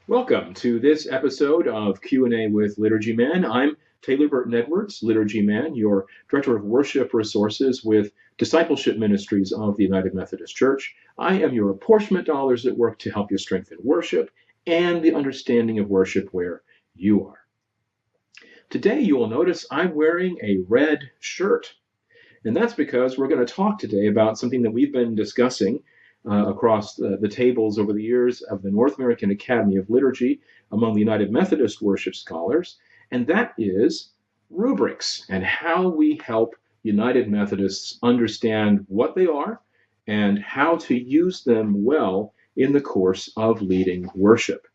Welcome to this episode of Q&A with Liturgy Man. I'm Taylor Burton-Edwards, Liturgy Man, your Director of Worship Resources with Discipleship Ministries of the United Methodist Church. I am your apportionment dollars at work to help you strengthen worship and the understanding of worship where you are. Today you will notice I'm wearing a red shirt, and that's because we're going to talk today about something that we've been discussing across the tables over the years of the North American Academy of Liturgy among the United Methodist Worship scholars, and that is rubrics and how we help United Methodists understand what they are and how to use them well in the course of leading worship.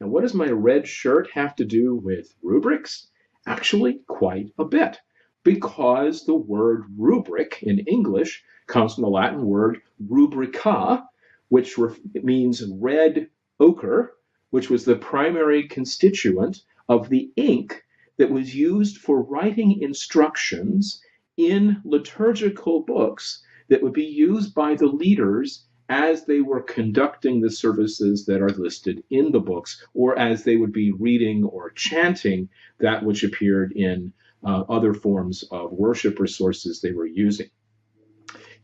Now, what does my red shirt have to do with rubrics? Actually, quite a bit, because the word rubric in English comes from the Latin word rubrica, which means red ochre, which was the primary constituent of the ink that was used for writing instructions in liturgical books that would be used by the leaders as they were conducting the services that are listed in the books, or as they would be reading or chanting that which appeared in other forms of worship resources they were using.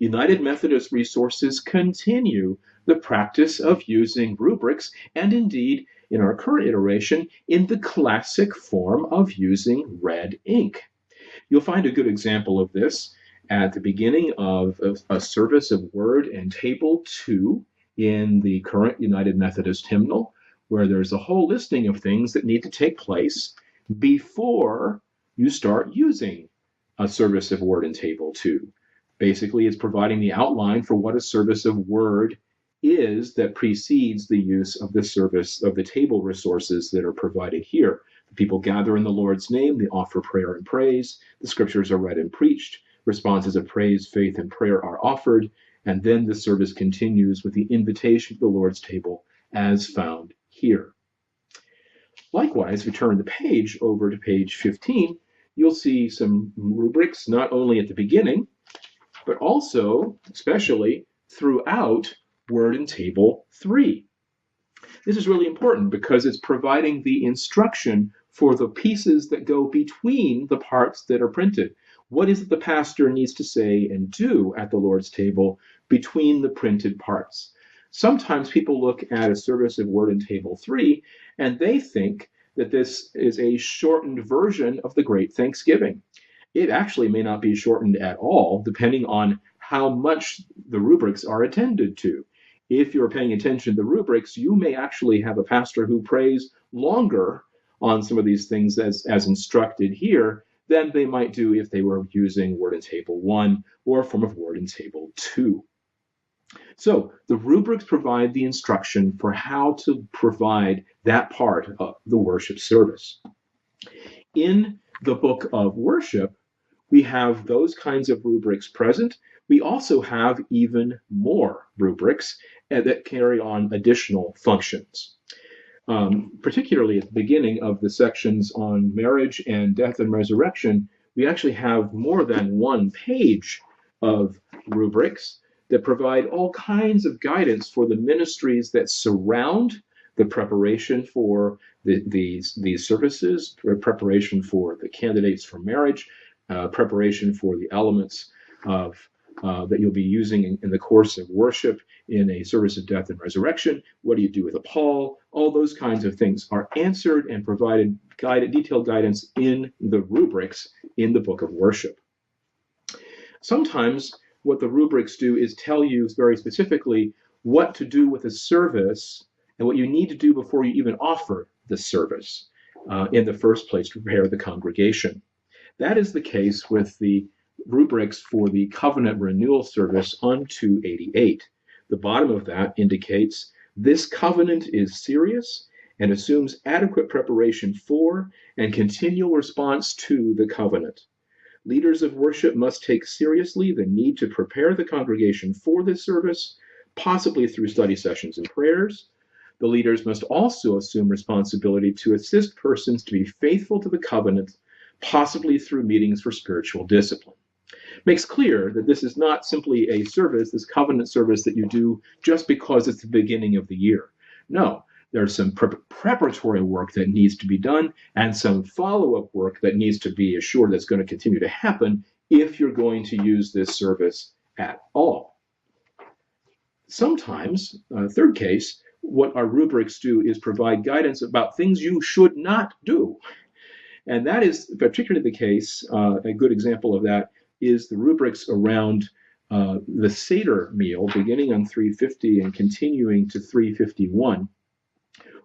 United Methodist resources continue the practice of using rubrics, and indeed, in our current iteration, in the classic form of using red ink. You'll find a good example of this at the beginning of a service of Word and Table 2 in the current United Methodist hymnal, where there's a whole listing of things that need to take place before you start using a service of Word and Table 2. Basically, it's providing the outline for what a service of Word is that precedes the use of the service of the table resources that are provided here. The people gather in the Lord's name, they offer prayer and praise, the scriptures are read and preached, responses of praise, faith, and prayer are offered, and then the service continues with the invitation to the Lord's table as found here. Likewise, if you turn the page over to page 15, you'll see some rubrics not only at the beginning, but also, especially, throughout Word and Table 3. This is really important because it's providing the instruction for the pieces that go between the parts that are printed. What is it the pastor needs to say and do at the Lord's table between the printed parts? Sometimes people look at a service of Word and Table 3 and they think that this is a shortened version of the Great Thanksgiving. It actually may not be shortened at all, depending on how much the rubrics are attended to. If you're paying attention to the rubrics, you may actually have a pastor who prays longer on some of these things as instructed here than they might do if they were using Word and Table 1 or a form of Word and Table 2. So the rubrics provide the instruction for how to provide that part of the worship service. In the book of worship, we have those kinds of rubrics present. We also have even more rubrics that carry on additional functions. Particularly at the beginning of the sections on marriage and death and resurrection, we actually have more than one page of rubrics that provide all kinds of guidance for the ministries that surround the preparation for these services, preparation for the candidates for marriage, preparation for the elements of that you'll be using in the course of worship in a service of death and resurrection. What do you do with a pall? All those kinds of things are answered and provided detailed guidance in the rubrics in the book of worship. Sometimes what the rubrics do is tell you very specifically what to do with a service and what you need to do before you even offer the service in the first place to prepare the congregation. That is the case with the rubrics for the covenant renewal service on 288. The bottom of that indicates this covenant is serious and assumes adequate preparation for and continual response to the covenant. Leaders of worship must take seriously the need to prepare the congregation for this service, possibly through study sessions and prayers. The leaders must also assume responsibility to assist persons to be faithful to the covenant, possibly through meetings for spiritual discipline. Makes clear that this is not simply a service, this covenant service that you do just because it's the beginning of the year. No, There's some preparatory work that needs to be done and some follow-up work that needs to be assured that's going to continue to happen if you're going to use this service at all. Sometimes, third case, what our rubrics do is provide guidance about things you should not do. And that is particularly the case. A good example of that is the rubrics around the Seder meal, beginning on 350 and continuing to 351,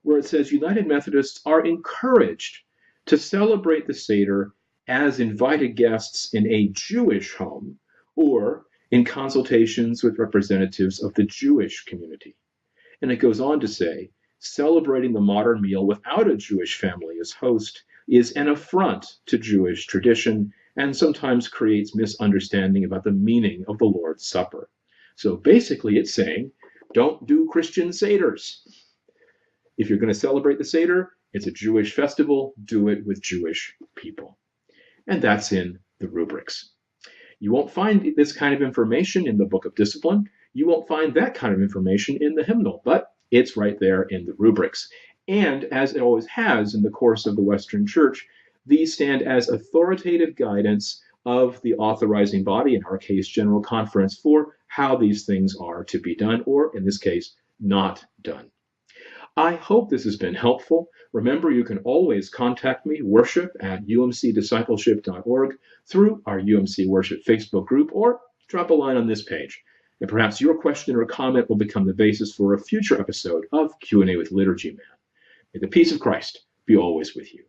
where it says United Methodists are encouraged to celebrate the Seder as invited guests in a Jewish home or in consultations with representatives of the Jewish community. And it goes on to say, celebrating the modern meal without a Jewish family as host is an affront to Jewish tradition and sometimes creates misunderstanding about the meaning of the Lord's Supper. So basically it's saying, don't do Christian Seders. If you're going to celebrate the Seder, it's a Jewish festival, do it with Jewish people. And that's in the rubrics. You won't find this kind of information in the Book of Discipline. You won't find that kind of information in the hymnal, but it's right there in the rubrics. And as it always has in the course of the Western Church, these stand as authoritative guidance of the authorizing body, in our case, General Conference, for how these things are to be done, or in this case, not done. I hope this has been helpful. Remember, you can always contact me, worship@umcdiscipleship.org, through our UMC Worship Facebook group, or drop a line on this page. And perhaps your question or comment will become the basis for a future episode of Q&A with Liturgy Man. May the peace of Christ be always with you.